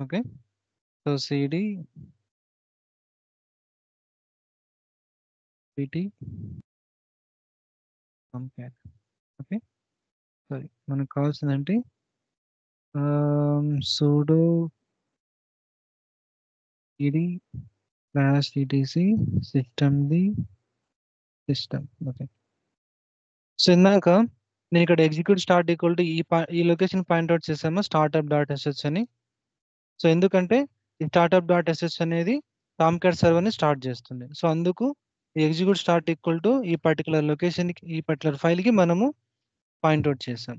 Okay. So, CD PT Tomcat. Okay. Sorry. మనకు కావాల్సిందేంటి sudo ED /etc system. Okay. So, ఇందాక నేను ఇక్కడ ఎగ్జిక్యూట్ స్టార్ట్ ఈక్వల్ టు ఈ లొకేషన్ పాయింట్ ఔట్ చేసామా స్టార్టప్ డాట్ ష్ అని. సో, ఎందుకంటే ఈ స్టార్టప్ డాట్ ష్ అనేది టామ్‌క్యాట్ సర్వర్‌ని స్టార్ట్ చేస్తుంది. సో, అందుకు ఈ ఎగ్జిక్యూట్ స్టార్ట్ ఈక్వల్ టు ఈ పర్టిక్యులర్ లొకేషన్‌కి ఈ పర్టిక్యులర్ ఫైల్‌కి మనము పాయింట్ ఔట్ చేసాం.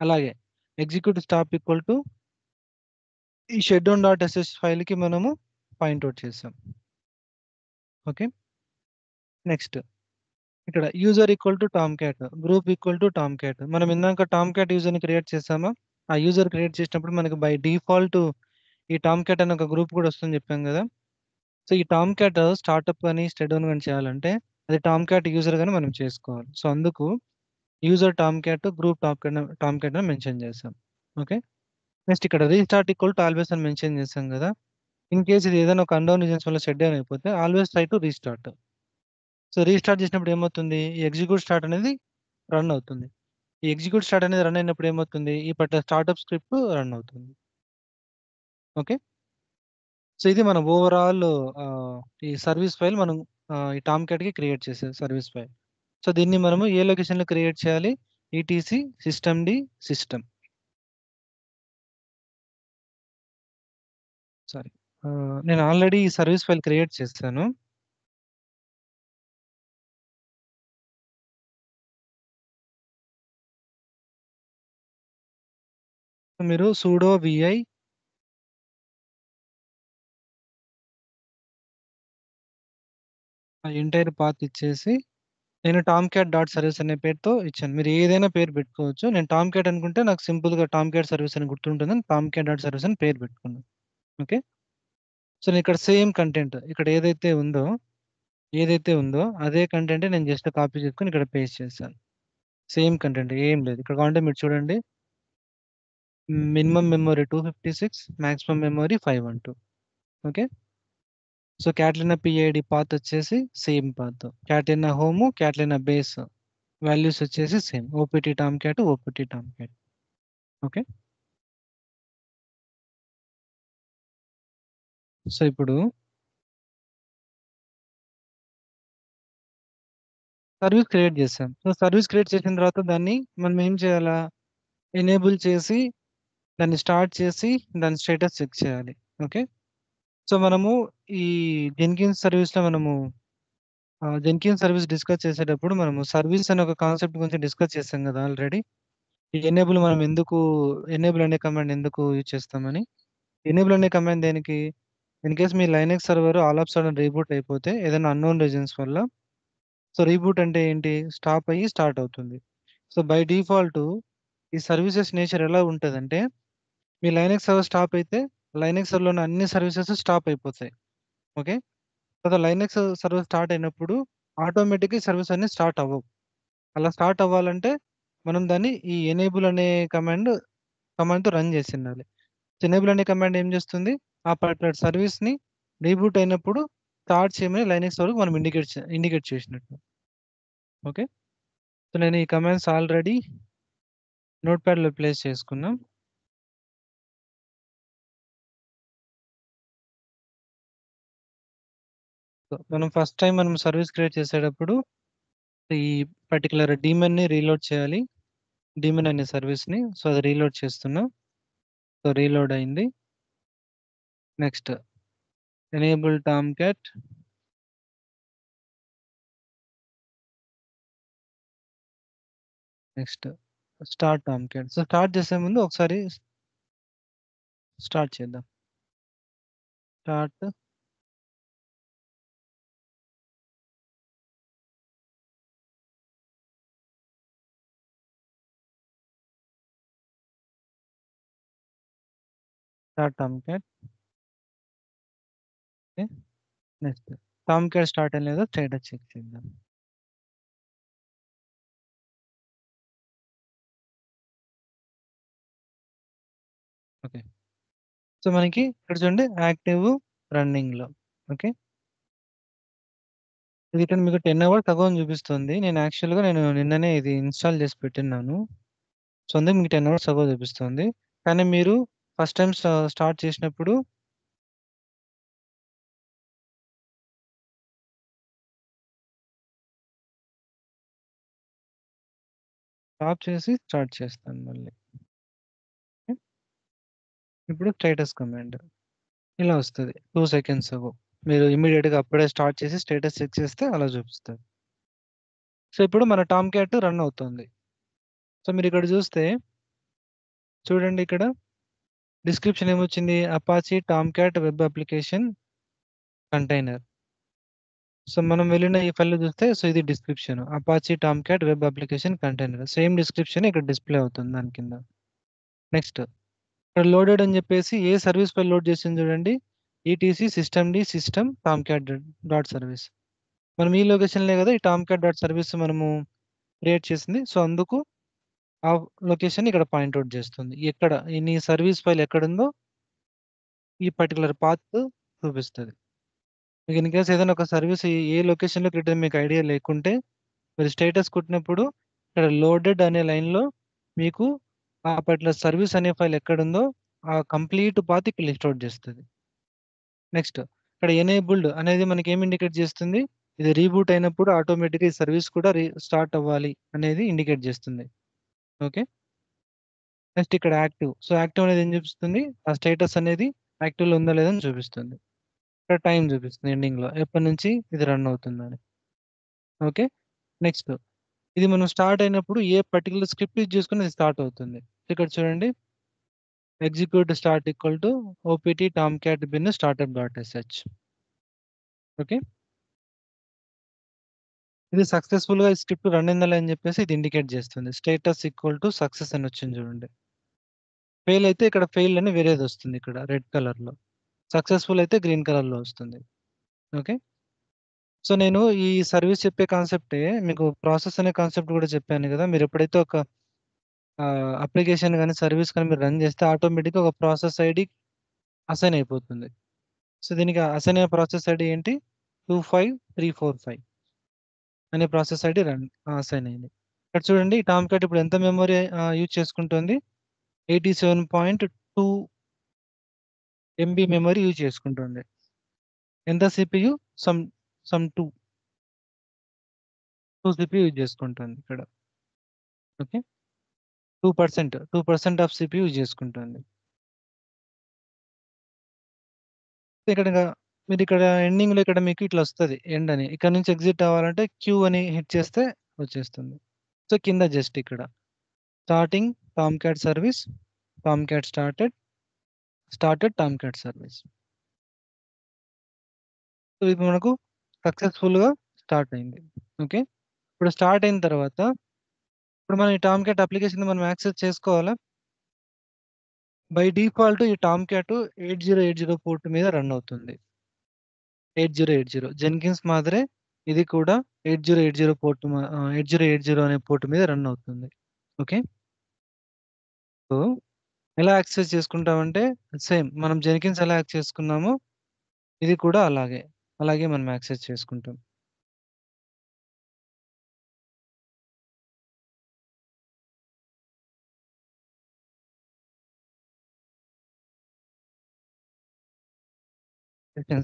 అలాగే ఎగ్జిక్యూట్ స్టాప్ ఈక్వల్ టు ఈ షట్‌డౌన్ డాట్ ష్ ఫైల్‌కి మనము పాయింట్ ఔట్ చేసాం. ఓకే. నెక్స్ట్ ఇక్కడ user equal to Tomcat, group equal to Tomcat. మనం ఇందాక టామ్‌క్యాట్ యూజర్‌ని క్రియేట్ చేసామా? ఆ యూజర్ క్రియేట్ చేసినప్పుడు మనకు బై డిఫాల్ట్ ఈ టామ్‌క్యాట్ అనే ఒక గ్రూప్ కూడా వస్తుందని చెప్పాం కదా! సో, ఈ టామ్‌క్యాట్ స్టార్టప్ గాని, షట్ డౌన్ గాని చేయాలంటే అది టామ్‌క్యాట్ యూజర్ గాని మనం చేసుకోవాలి. సో, అందుకు యూజర్ టామ్‌క్యాట్, గ్రూప్ టామ్‌క్యాట్ అని మెన్షన్ చేసాం. ఓకే. నెక్స్ట్ ఇక్కడ రీస్టార్ట్ ఈక్వల్ టు ఆల్వేస్ అని మెన్షన్ చేసాం కదా! ఇన్ కేస్ ఇది ఏదైనా ఒక అన్‌నోన్ రీజన్స్ వల్ల షట్ డౌన్ అయిపోతే always try to restart. So, restart చేసినప్పుడు ఏమవుతుంది? ఈ ఎగ్జిక్యూట్ స్టార్ట్ అనేది రన్ అవుతుంది. ఈ ఎగ్జిక్యూట్ స్టార్ట్ అనేది రన్ అయినప్పుడు ఏమవుతుంది? ఈ పర్టిక్యులర్ స్టార్టప్ స్క్రిప్ట్ రన్ అవుతుంది. ఓకే. సో, ఇది మన ఓవరాల్ ఆహ్, ఈ సర్వీస్ ఫైల్ మనం ఈ టామ్‌క్యాట్‌కి క్రియేట్ చేసే సర్వీస్ ఫైల్. సో, దీన్ని మనము ఏ లొకేషన్‌లో క్రియేట్ చేయాలి? ETC systemd system. సారీ. నేను ఆల్రెడీ ఈ సర్వీస్ ఫైల్ క్రియేట్ చేశాను. మీరు సుడో విఐ ఆ ఎంటైర్ పాత్ ఇచ్చేసి నేను టామ్‌క్యాట్ డాట్ సర్వీస్ అనే పేరుతో ఇచ్చాను. మీరు ఏదైనా పేరు పెట్టుకోవచ్చు. నేను టామ్‌క్యాట్ అనుకుంటే నాకు సింపుల్‌గా టామ్‌క్యాట్ సర్వీస్ అని గుర్తుంటుందని టామ్‌క్యాట్ డాట్ సర్వీస్ అని పేరు పెట్టుకున్నాను. ఓకే. సో, నేను ఇక్కడ సేమ్ కంటెంట్ ఇక్కడ ఏదైతే ఉందో అదే కంటెంటే నేను జస్ట్ కాపీ చేసుకొని ఇక్కడ పేస్ట్ చేశాను. సేమ్ కంటెంట్ ఏం లేదు. ఇక్కడ కావాలంటే మీరు చూడండి. Minimum memory 256, maximum memory 512. Okay. So Catalina PID path వచ్చేసి same path. Catalina home, Catalina base values వచ్చేసి same. OPT Tomcat, OPT Tomcat. Okay. So ఇప్పుడు సర్వీస్ క్రియేట్ చేసాం. సో సర్వీస్ క్రియేట్ చేసిన తర్వాత దాన్ని మనం ఏం చేయాలా? ఎనేబుల్ చేసి దాన్ని స్టార్ట్ చేసి దాని స్టేటస్ చెక్ చేయాలి. ఓకే. సో మనము ఈ జెన్కిన్స్ సర్వీస్ లో మనము జెన్కిన్స్ సర్వీస్ డిస్కస్ చేసేటప్పుడు మనము సర్వీస్ అనే ఒక కాన్సెప్ట్ గురించి డిస్కస్ చేసాం కదా ఆల్రెడీ. ఈ ఎనేబుల్ మనం ఎందుకు, ఎనేబుల్ అనే కమాండ్ ఎందుకు యూజ్ చేస్తామని. ఎనేబుల్ అనే కమాండ్ దేనికి? In case me Linux server all of sudden reboot అయిపోతే ఏదైనా అన్నోన్ రీజన్స్ వల్ల, సో రీబూట్ అంటే ఏంటి? స్టాప్ అయ్యి స్టార్ట్ అవుతుంది. సో బై డిఫాల్ట్ ఈ సర్వీసెస్ నేచర్ ఎలా ఉంటదంటే, మీ లైనక్స్ సర్వర్ స్టాప్ అయితే లైనక్స్ సర్వర్లోని అన్ని సర్వీసెస్ స్టాప్ అయిపోతాయి. ఓకే. తర్వాత లైనక్స్ సర్వర్ స్టార్ట్ అయినప్పుడు ఆటోమేటిక్గా సర్వీస్ అన్ని స్టార్ట్ అవ్వవు. అలా స్టార్ట్ అవ్వాలంటే మనం దాన్ని ఈ ఎనేబుల్ అనే కమాండ్తో రన్ చేసి ఉండాలి. ఎనేబుల్ అనే కమాండ్ ఏం చేస్తుంది? ఆ పర్టికులర్ సర్వీస్ ని రీబూట్ అయినప్పుడు స్టార్ట్ చేయమని లైనక్స్ వరకు మనం ఇండికేట్ చేసినట్టు. ఓకే. సో నేను ఈ కమాండ్స్ ఆల్రెడీ నోట్ ప్యాడ్ లో ప్లేస్ చేసుకున్నాం. సో మనం ఫస్ట్ టైం మనం సర్వీస్ క్రియేట్ చేసేటప్పుడు ఈ పర్టికులర్ డీమన్ ని రీలోడ్ చేయాలి. డీమన్ అనే సర్వీస్ ని. సో అది రీలోడ్ చేస్తున్నా. సో రీలోడ్ అయింది. Next enable Tom cat. Next start Tom cat. So start చేసే ముందు ఒకసారి స్టార్ట్ చేద్దాం. Start. Start Tom cat. Okay. Next Tom cat start అని లేదో స్టేటస్ చెక్ చేద్దాం. ఓకే. సో మనకి ఇక్కడ చూడండి యాక్టివ్ రన్నింగ్ లో. ఓకే. ఇది ఇక్కడ మీకు 10 అవర్స్ అగో అని చూపిస్తుంది. నేను యాక్చువల్గా నిన్ననే ఇది ఇన్స్టాల్ చేసి పెట్టినాను. సో అందుకే మీకు 10 అవర్స్ అగో చూపిస్తుంది. కానీ మీరు ఫస్ట్ టైం స్టార్ట్ చేసినప్పుడు స్టాప్ చేసి స్టార్ట్ చేస్తాను మళ్ళీ. ఓకే? ఇప్పుడు స్టేటస్ కమాండ్ ఇలా వస్తుంది 2 సెకండ్స్ అగో. మీరు ఇమీడియట్ గా అప్పుడే స్టార్ట్ చేసి స్టేటస్ చెక్ చేస్తే అలా చూపిస్తుంది. సో ఇప్పుడు మన టామ్ క్యాట్ రన్ అవుతుంది. సో మీరు ఇక్కడ చూస్తే చూడండి, ఇక్కడ డిస్క్రిప్షన్ ఏమొచ్చింది? Apache Tomcat web application container. So మనం వెళ్ళిన ఈ ఫైల్ చూస్తే సో ఇది description Apache Tomcat web application container. Same description ఇక్కడ డిస్ప్లే అవుతుంది దాని కింద. నెక్స్ట్ ఇక్కడ లోడెడ్ అని చెప్పేసి ఏ సర్వీస్ ఫైల్ లోడ్ చేసింది చూడండి. ETC system D system Tomcat dot service. మనం ఈ లొకేషన్లే కదా ఈ టామ్ క్యాట్ డాట్ సర్వీస్ మనము క్రియేట్ చేసింది. సో అందుకు ఆ లొకేషన్ ఇక్కడ పాయింట్అవుట్ చేస్తుంది. ఎక్కడ నీ సర్వీస్ ఫైల్ ఎక్కడుందో ఈ పర్టికులర్ పాత్ చూపిస్తుంది. మీకు ఇన్ కేస్ ఏదైనా ఒక సర్వీస్ ఏ లొకేషన్లో క్రియేట్ మీకు ఐడియా లేకుంటే మీరు స్టేటస్ కొట్టినప్పుడు ఇక్కడ లోడెడ్ అనే లైన్లో మీకు ఆ పర్టికులర్ సర్వీస్ అనే ఫైల్ ఎక్కడుందో ఆ కంప్లీట్ పాత్ ఇక్కడ లిస్ట్ అవుట్ చేస్తుంది. నెక్స్ట్ ఇక్కడ ఎనేబుల్డ్ అనేది మనకి ఏం ఇండికేట్ చేస్తుంది? ఇది రీబూట్ అయినప్పుడు ఆటోమేటిక్గా ఈ సర్వీస్ కూడా స్టార్ట్ అవ్వాలి అనేది ఇండికేట్ చేస్తుంది. ఓకే. నెక్స్ట్ ఇక్కడ యాక్టివ్. సో యాక్టివ్ అనేది ఏం చూపిస్తుంది? ఆ స్టేటస్ అనేది యాక్టివ్లో ఉందా లేదని చూపిస్తుంది. ఇక్కడ టైం చూపిస్తుంది ఎండింగ్లో ఎప్పటి నుంచి ఇది రన్ అవుతుందని. ఓకే. నెక్స్ట్ ఇది మనం స్టార్ట్ అయినప్పుడు ఏ పర్టికులర్ స్క్రిప్ట్ యూజ్ చేసుకుని ఇది స్టార్ట్ అవుతుంది. ఇక్కడ చూడండి, execute start equal to OPT Tomcat bin startup dot SH. Okay. ఇది సక్సెస్ఫుల్ గా ఈ స్క్రిప్ట్ రన్ అయిందా అని చెప్పేసి ఇది ఇండికేట్ చేస్తుంది. స్టేటస్ ఈక్వల్ టు సక్సెస్ అని వచ్చింది చూడండి. ఫెయిల్ అయితే ఇక్కడ ఫెయిల్ అని వేరేది వస్తుంది ఇక్కడ రెడ్ కలర్ లో. సక్సెస్ఫుల్ అయితే గ్రీన్ కలర్ లో వస్తుంది. ఓకే. సో, నేను ఈ సర్వీస్ చెప్పే కాన్సెప్టే మీకు ప్రాసెస్ అనే కాన్సెప్ట్ గూడా చెప్పాను గదా! మీరెప్పుడైతే ఒక అప్లికేషన్ గాని, సర్వీస్ కానీ మీరు రన్ చేస్తే ఆటోమేటిక్‌గా ఒక ప్రాసెస్ ఐడీ అసైన్ అయిపోతుంది. సో, దీనికి అసైన్ అయిన ప్రాసెస్ ఐడీ ఏంటి? 25345 అనే ప్రాసెస్ ఐడీ అసైన్ అయింది. ఇక్కడ చూడండి ఈ టామ్ క్యాట్ ఇప్పుడు ఎంత మెమరీ యూజ్ చేసుకుంటుంది? 87.2 ఎంబీ మెమరీ యూజ్ చేసుకుంటుంది. ఎంత CPU? Some some 2 CPU use చేసుకుంటుంది ఇక్కడ. ఓకే. 2% ఆఫ్ సీపీయూ యూజ్ చేసుకుంటుంది. ఇక్కడ మీరిక్కడ ఎండింగ్‌లో ఇక్కడ మీకు ఇట్లా వస్తది ఎండ్ అని. ఇక్కడ నుంచి ఎగ్జిట్ అవ్వాలంటే క్యూ అని హిట్ చేస్తే వచ్చేస్తుంది. సో, కింద జస్ట్ ఇక్కడ starting Tom cat service, Tom cat started Tom cat service. So, ఇది మనకు సక్సెస్‌ఫుల్‌గా స్టార్ట్ అయింది. ఓకే. ఇప్పుడు స్టార్ట్ అయిన తర్వాత ఇప్పుడు మనం ఈ టామ్ క్యాట్ అప్లికేషన్‌ని మనం యాక్సెస్ చేసుకోవాలా? బై డిఫాల్ట్ ఈ టామ్ క్యాట్ 8080 పోర్ట్ మీద రన్ అవుతుంది. 8080 జెన్కిన్స్ మాదిరే ఇది కూడా 8080 అనే పోర్ట్ మీద రన్ అవుతుంది. ఓకే. సో, ఎలా యాక్సెస్ చేసుకుంటామంటే సేమ్ మనం జెన్కిన్స్ ఎలా యాక్సెస్ చేసుకున్నామో ఇది కూడా అలాగే మనం యాక్సెస్ చేసుకుంటాం.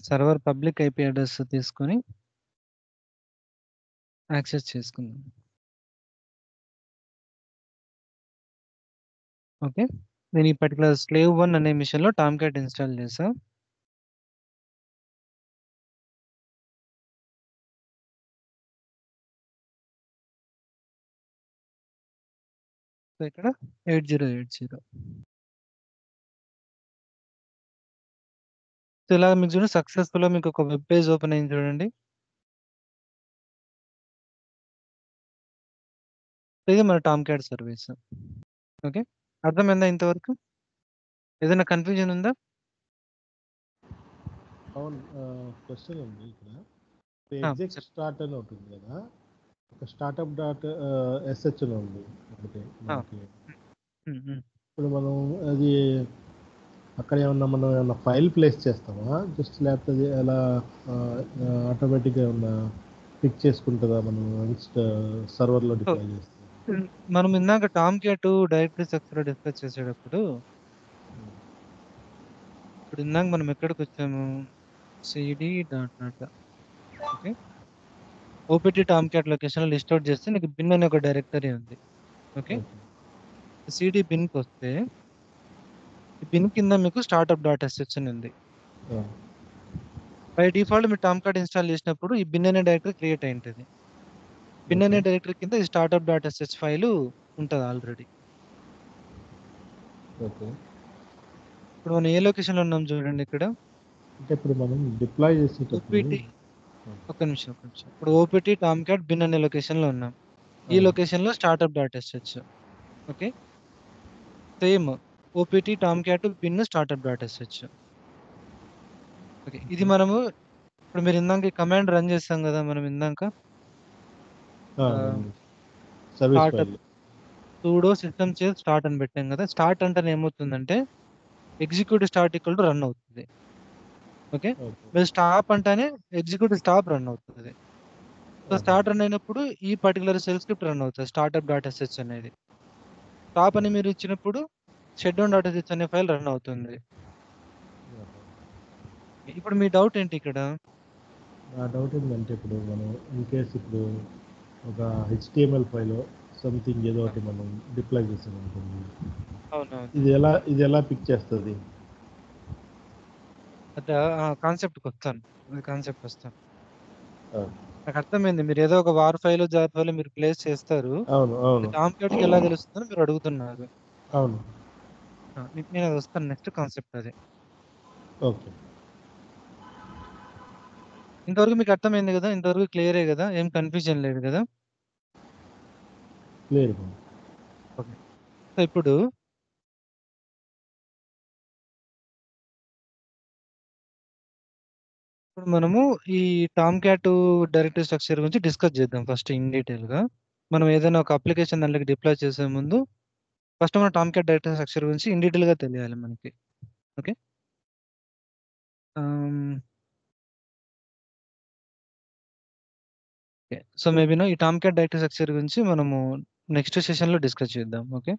సర్వర్ పబ్లిక్ ఐపీ అడ్రెస్ తీసుకొని యాక్సెస్ చేసుకుందాం. ఓకే. నేను ఈ పర్టిక్యులర్ స్లేవ్ 1 అనే మిషన్‌లో టామ్ క్యాట్ ఇన్‌స్టాల్ చేశా. సో, ఇక్కడ 8080. సో, ఇలా మీకు చూడండి సక్సెస్‌ఫుల్‌గా మీకు ఒక వెబ్ పేజ్ ఓపెన్ అయింది చూడండి. సో, ఇది మన టామ్ క్యాట్ సర్వీస్. ఓకే. అర్థమైందా ఇంతవరకు? ఏదైనా కన్‌ఫ్యూజన్ ఉందా? అవును. క్వెషన్ ఉంది ఇక్కడ. ఎగ్జిట్ చెప్పండి. స్టార్ట్ అని ఉంటుంది కదా! ఒక స్టార్టప్ డాట్ ఎస్హెచ్ అని ఉంది ఒకటి ఆ! మనకి. హ్మ్. హ్మ్. ఇప్పుడు మనం అది అక్కడ మనం ఏమన్నా ఫైల్ ప్లేస్ చేస్తామా? జస్ట్ లేకపోతే అది ఎలా ఆటోమేటిక్‌గా ఏమన్నా పిక్ చేసుకుంటదా మనం సర్వర్‌లో సో, డిప్లాయ్ చేస్తే? మనం ఇందాక Tomcat directory structure discuss చేసేటప్పుడు ఇప్పుడు ఇందాక మనం ఎక్కడికొచ్చాము? CD dot dot okay. OPT Tomcat లొకేషన్‌లో లిస్ట్ ఔట్ చేస్తే నీకు బిన్ అనే ఒక డైరెక్టరీ ఉంది. ఓకే. ఓకే. సీడీ బిన్‌కొస్తే ఈ బిన్ కింద మీకు స్టార్టప్ డాట్ ఎస్హెచ్ అని ఉంది. ఆ! బై డిఫాల్ట్ మీరు టామ్ క్యాట్ ఇన్‌స్టాల్ చేసినప్పుడు ఈ బిన్ అనే డైరెక్టరీ క్రియేట్ అయి ఉంటది. Bin okay. అనే డైరెక్టరీ కింద ఈ స్టార్టప్ డాట్ ఎస్హెచ్ ఫైలు ఉంటది ఆల్రెడీ. ఓకే. ఇప్పుడు మనం ఏ లొకేషన్‌లో ఉన్నాం చూడండి ఇక్కడ. అంటే ఇప్పుడు మనం డిప్లాయ్ చేసేటప్పుడు ఓపీటీ ఒక్క నిమిషం. ఇప్పుడు ఓపీటీ టామ్ క్యాట్ బిన్ అనే లొకేషన్‌లో ఉన్నాం. ఈ అవును. లొకేషన్‌లో startup dot SH. Okay. Same OPT Tomcat bin startup dot SH. Okay. ఇది ఓకే. మనము ఇప్పుడు మీరు ఇందాక ఈ కమాండ్ రన్ చేసాం గదా! మనం ఇందాక. ఆహ్, service startup file. Sudo system చేసి స్టార్ట్ అని పెట్టాం గదా! స్టార్ట్ అంటేనే ఏమవుతుందంటే executive start equal to run అవుతది. ఓకే. ఓకే. మీరు స్టాప్ అంటేనే ఎగ్జిక్యూటివ్ స్టాప్ రన్ అవుతది. సో, ఆహా! స్టార్ట్ రన్ అయినప్పుడు ఈ పర్టిక్యులర్ షెల్ స్క్రిప్ట్ రన్ అవుతది. స్టార్టప్ డాట్ ఎస్హెచ్ అనేది. స్టాప్ అని మీరు ఇచ్చినప్పుడు షట్‌డౌన్ డాట్ ఎస్హెచ్ అనే ఫైల్ రన్ అవుతుంది. ఆహా! ఇప్పుడు మీ డౌట్ ఏంటి ఇక్కడ? నా డౌట్ ఏంటంటే ఇప్పుడు మనం ఇన్‌కేస్ ఇప్పుడు ఒక హెచ్‌టీఎంఎల్ ఫైలో సంథింగ్ ఏదో ఆ! ఒకటి మనం డిప్లాయ్ చేసామనుకోండి. అవునవును. ఇది ఎలా పిక్ చేస్తది? అదా కాన్సెప్ట్‌కొస్తాను. కాన్సెప్ట్‌కొస్తాను. ఆ! నాకర్థమైంది. మీరేదో ఒక వార్ ఫైలో, జార్ ఫైలో మీరు ప్లేస్ చేస్తారు. అవును. అది అవును. టామ్ క్యాట్‌కి ఎలా తెలుస్తుందని మీరు అడుగుతున్నారు. అవును. నేనది వస్తాను. నెక్స్ట్ కాన్సెప్ట్ అది. ఓకే. ఇంతవరకు మీకు అర్థమైంది గదా! ఇంతవరకు క్లియరే గదా! ఏం కన్‌ఫ్యూజన్ లేదు గదా! Clear bro. ఓకే. సో, ఇప్పుడు ఇప్పుడు మనము ఈ టామ్ క్యాట్ డైరెక్టరీ స్ట్రక్చర్ గురించి డిస్కస్ చేద్దాం ఫస్ట్ ఇన్ డీటెయిల్‌గా. మనం ఏదైనా ఒక అప్లికేషన్ దాంట్లోకి డిప్లాయ్ చేసే ముందు ఫస్ట్ మన టామ్ క్యాట్ డైరెక్టరీ స్ట్రక్చర్ గురించి ఇన్ డీటెయిల్‌గా తెలియాలి మనకి. ఓకే. ఆహ్, ఓకే. సో, మేబీ ఈ టామ్ క్యాట్ డైరెక్టరీ స్ట్రక్చర్ గురించి మనము నెక్స్ట్ సెషన్‌లో డిస్కస్ చేద్దాం. ఓకే.